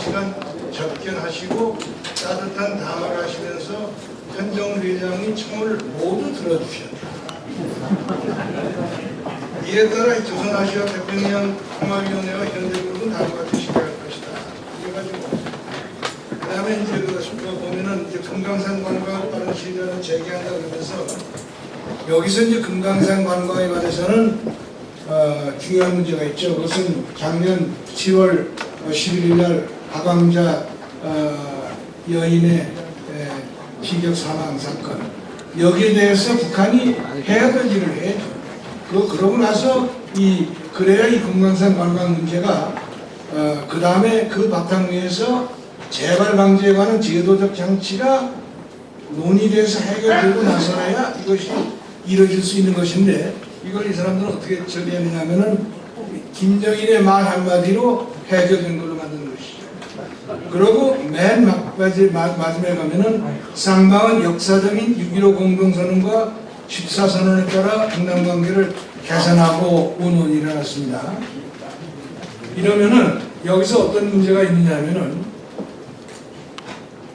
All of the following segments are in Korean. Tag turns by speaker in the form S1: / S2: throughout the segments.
S1: 시간 접견하시고 따뜻한 담화를 하시면서 현정훈 회장의 청을 모두 들어주셨다. 이에 따라 조선아시아 태평양 통합위원회와 현대그룹은 다음과 같이 시작할 것이다. 그래가지고 그 다음에 이제 보면은 이제 금강산 관광을 빠른 시일 안에 재개한다 그러면서 여기서 이제 금강산 관광에 관해서는 중요한 문제가 있죠. 그것은 작년 10월 11일 날 박광자 여인의 피격 사망 사건, 여기에 대해서 북한이 해야 될 일을 해야죠. 그러고 나서 그래야 이 금강산 관광 문제가 그 다음에 그 바탕 위에서 재발 방지에 관한 제도적 장치가 논의돼서 해결되고 나서야 이것이 이루어질 수 있는 것인데, 이걸 이 사람들은 어떻게 처리했냐면은 김정일의 말 한마디로 해결된 걸로 만드는 것이죠. 그리고 맨 마지막에 가면은 쌍방은 역사적인 6.15 공동선언과 14선언에 따라 동남관계를 개선하고 운운이 일어났습니다. 이러면은 여기서 어떤 문제가 있느냐면은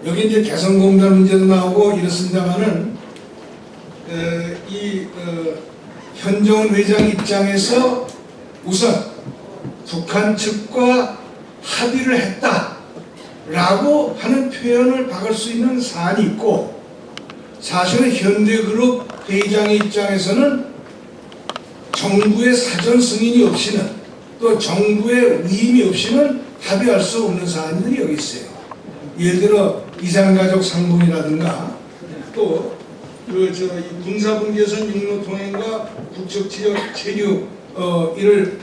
S1: 여기 이제 개성공단 문제도 나오고 이렇습니다만은 현정훈 회장 입장에서 우선 북한 측과 합의를 했다라고 하는 표현을 박을 수 있는 사안이 있고, 사실은 현대그룹 회장의 입장에서는 정부의 사전 승인이 없이는, 또 정부의 위임이 없이는 합의할 수 없는 사안들이 여기 있어요. 예를 들어 이산가족 상봉이라든가, 또 군사분계선 육로 통행과 북측 지역 체류 이를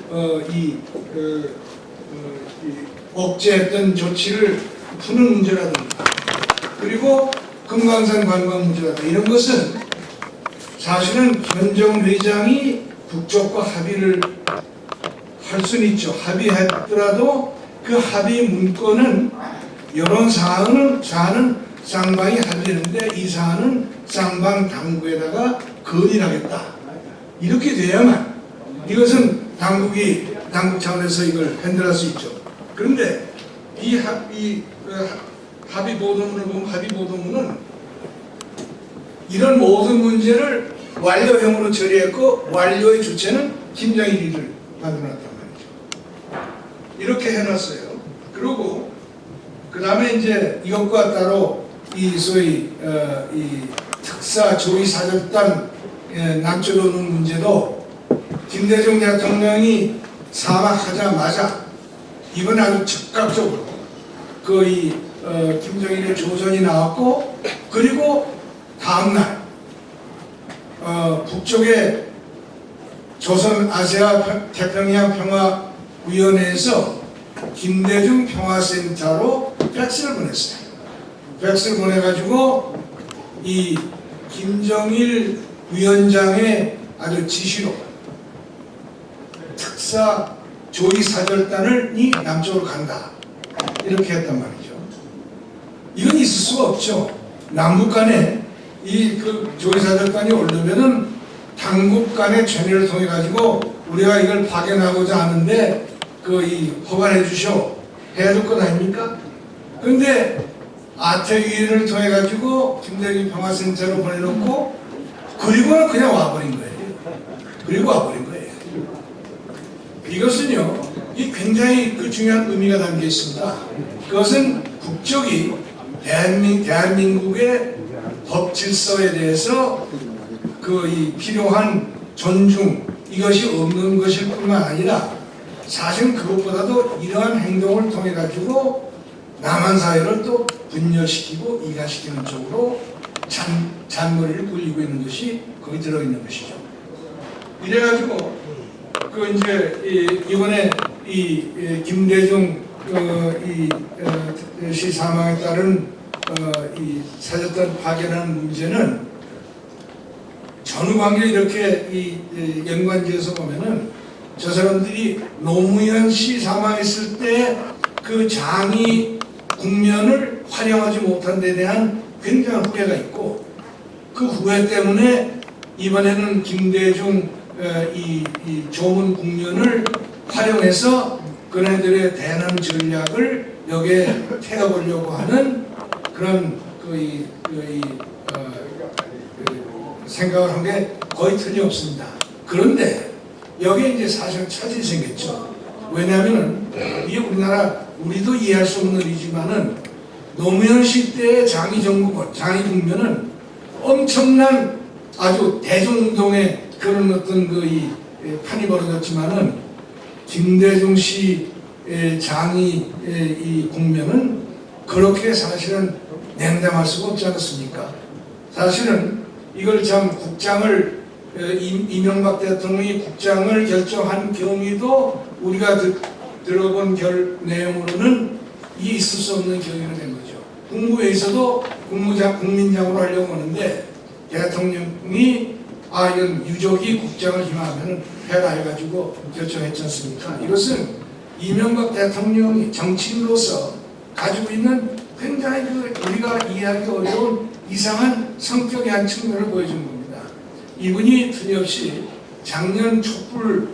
S1: 억제했던 조치를 푸는 문제라든가, 그리고 금강산 관광 문제라든가, 이런 것은 사실은 현정훈 회장이 북쪽과 합의를 할 수는 있죠. 합의했더라도 그 합의 문건은 이런 사안은 쌍방이 합의했는데 이 사안은 쌍방 당국에다가 건의하겠다, 이렇게 돼야만 이것은 당국 차원에서 이걸 핸들할 수 있죠. 그런데 이 합의 보도문을 보면, 합의 보도문은 이런 모든 문제를 완료형으로 처리했고, 완료의 주체는 김정일이를 만들어놨단 말이죠. 이렇게 해놨어요. 그리고 그 다음에 이제 이것과 따로 소위 특사 조의 사절단 남쪽으로 오는 문제도 김대중 대통령이 사망하자마자 이번 아주 즉각적으로 김정일의 조전이 나왔고, 그리고 다음날 북쪽의 조선 아시아 태평양 평화위원회에서 김대중 평화센터로 팩스를 보냈어요. 팩스를 보내가지고 이 김정일 위원장의 아주 지시로 특사 조의 사절단이 남쪽으로 간다, 이렇게 했단 말이죠. 이건 있을 수가 없죠. 남북 간에 조의 사절단이 오려면은 당국 간의 전례를 통해 가지고 우리가 이걸 파견하고자 하는데 허가해 주셔 해야 될 것 아닙니까? 그런데 아태위를 통해 가지고 김대중 평화센터로 보내놓고 그리고는 그냥 와버린 거예요. 그리고 와버린 거예요. 이것은요, 굉장히 중요한 의미가 담겨 있습니다. 그것은 북쪽이 대한민국의 법 질서에 대해서 필요한 존중, 이것이 없는 것일 뿐만 아니라 사실 그것보다도 이러한 행동을 통해 가지고 남한 사회를 또 분열시키고 이간시키는 쪽으로 잔머리를 굴리고 있는 것이 거기 들어있는 것이죠. 이래가지고 이번에 김대중 씨 사망에 따른 사절단 파견하는 문제는 전후 관계를 이렇게 연관지어서 보면은 저 사람들이 노무현 씨 사망했을 때 그 장이 국면을 활용하지 못한 데 대한 굉장한 후회가 있고, 그 후회 때문에 이번에는 김대중 조문 국면을 활용해서 그네들의 대남 전략을
S2: 여기에 태워보려고 하는 그런 생각을 한 게 거의 틀림없습니다. 그런데 여기에 이제 사실은 차질이 생겼죠. 왜냐하면 이게 우리도 이해할 수 없는 일이지만은 노무현 시대의 장의정부군, 장의국면은 엄청난 아주 대중운동의 그런 어떤 판이 벌어졌지만은 김대중 씨의 장의 이 국면은 그렇게 사실은 냉담할 수가 없지 않았습니까? 사실은 이걸 참 국장을 이명박 대통령이 국장을 결정한 경위도 우리가 들어본 내용으로는 이게 있을 수 없는 경위가 된 거죠. 국무회의에서도 국민장으로 하려고 하는데 대통령이 이건 유족이 국장을 희망하면 해라 해가지고 결정했지 않습니까? 이것은 이명박 대통령이 정치인으로서 가지고 있는 굉장히 우리가 이해하기 어려운 이상한 성격의 한 측면을 보여준 겁니다. 이분이 틀림없이 작년 촛불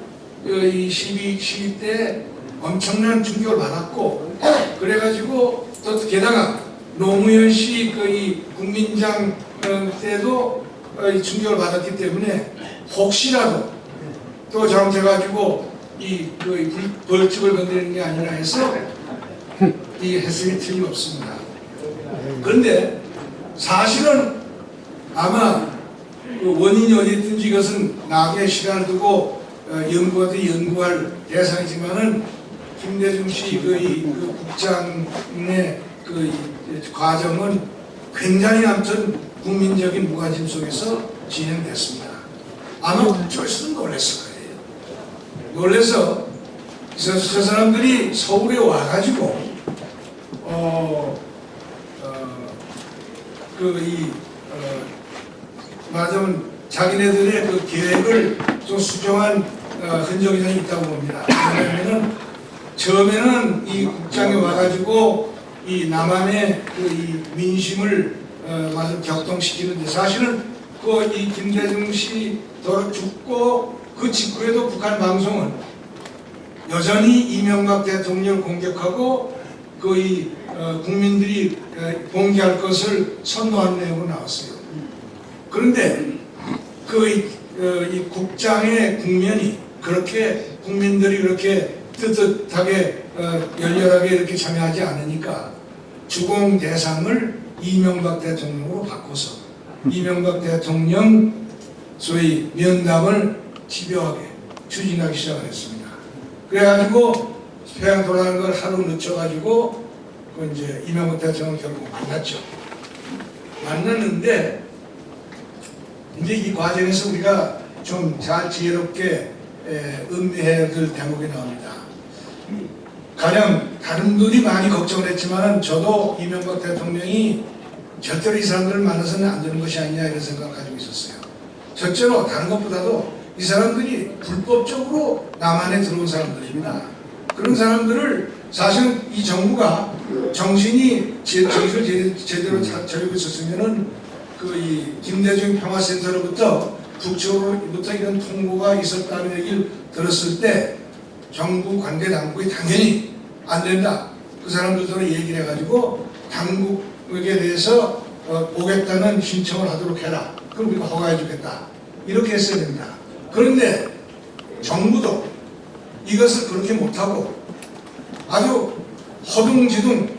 S2: 시위 때 엄청난 충격을 받았고, 그래가지고 또 게다가 노무현 씨 국민장 때도 충격을 받았기 때문에 혹시라도 또 잘못해가지고 벌칙을 건드리는 게 아니라 해서 이 해석이 틀림없습니다. 그런데 사실은 아마 원인이 어디 있든지 이것은 나중에 시간을 두고 연구할 대상이지만은 김대중 씨 국장의 과정은 굉장히 아무튼 국민적인 무관심 속에서 진행됐습니다. 아마 저희는 놀랐을 거예요. 놀라서 저 사람들이 서울에 와가지고 말하자면 자기네들의 계획을 좀 수정한 흔적이 있다고 봅니다. 왜냐하면 처음에는 이 국장이 와가지고 이 남한의 이 민심을 격동시키는데, 사실은 이 김대중 씨 죽고 그 직후에도 북한 방송은 여전히 이명박 대통령을 공격하고 국민들이 봉기할 것을 선도하는 내용으로 나왔어요. 그런데 이 국장의 국면이 그렇게 국민들이 그렇게 뜨뜻하게 열렬하게 이렇게 참여하지 않으니까 주공 대상을 이명박 대통령으로 바꿔서 이명박 대통령 소위 면담을 집요하게 추진하기 시작을 했습니다. 그래가지고 평양 돌아가는 걸 하루 늦춰가지고 이제 이명박 대통령을 결국 만났죠. 만났는데 이제 이 과정에서 우리가 좀 잘 지혜롭게 음미해야 될 대목이 나옵니다. 가령 다른 분들이 많이 걱정을 했지만 저도 이명박 대통령이 절대로 이 사람들을 만나서는 안 되는 것이 아니냐 이런 생각을 가지고 있었어요. 첫째로 다른 것보다도 이 사람들이 불법적으로 남한에 들어온 사람들입니다. 그런 사람들을 사실은 이 정부가 정신을 제대로 차리고 있었으면은 이 김대중 평화센터로부터 북측으로부터 이런 통보가 있었다는 얘기를 들었을 때 정부 관계 당국이 당연히 안 된다. 그 사람들도 얘기를 해가지고 당국에 대해서 오겠다는 신청을 하도록 해라. 그럼 우리가 허가해 주겠다. 이렇게 했어야 됩니다. 그런데 정부도 이것을 그렇게 못하고 아주 허둥지둥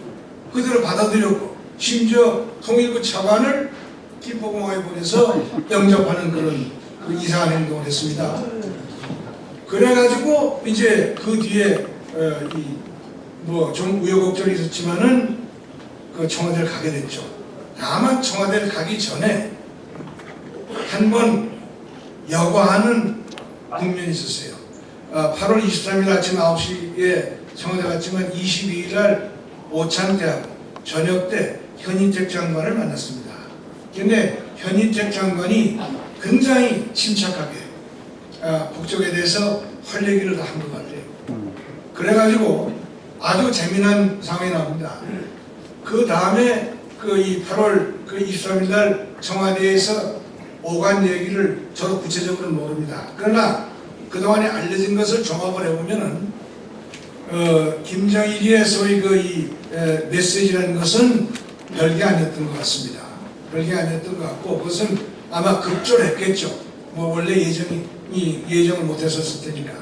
S2: 그대로 받아들였고, 심지어 통일부 차관을 기포공항에 보내서 영접하는 그런 이상한 행동을 했습니다. 그래가지고 이제 그 뒤에 좀 우여곡절이 있었지만은 그 청와대를 가게 됐죠. 다만 청와대를 가기 전에 한 번 여과하는 국면이 있었어요. 8월 23일 아침 9시에 청와대 갔지만 22일 날 오찬대하고 저녁 때 현인택 장관을 만났습니다. 근데 현인택 장관이 굉장히 침착하게 북쪽에 대해서 할 얘기를 다 한 것 같아요. 그래가지고 아주 재미난 상황이 나옵니다. 그 다음에 이 8월 23일 날 청와대에서 오간 얘기를 저도 구체적으로 모릅니다. 그러나 그동안에 알려진 것을 종합을 해보면은 김정일의 소위 이 메시지라는 것은 별게 아니었던 것 같습니다. 별게 아니었던 것 같고 그것은 아마 급조했겠죠. 뭐 원래 예정을 못했었을 테니까.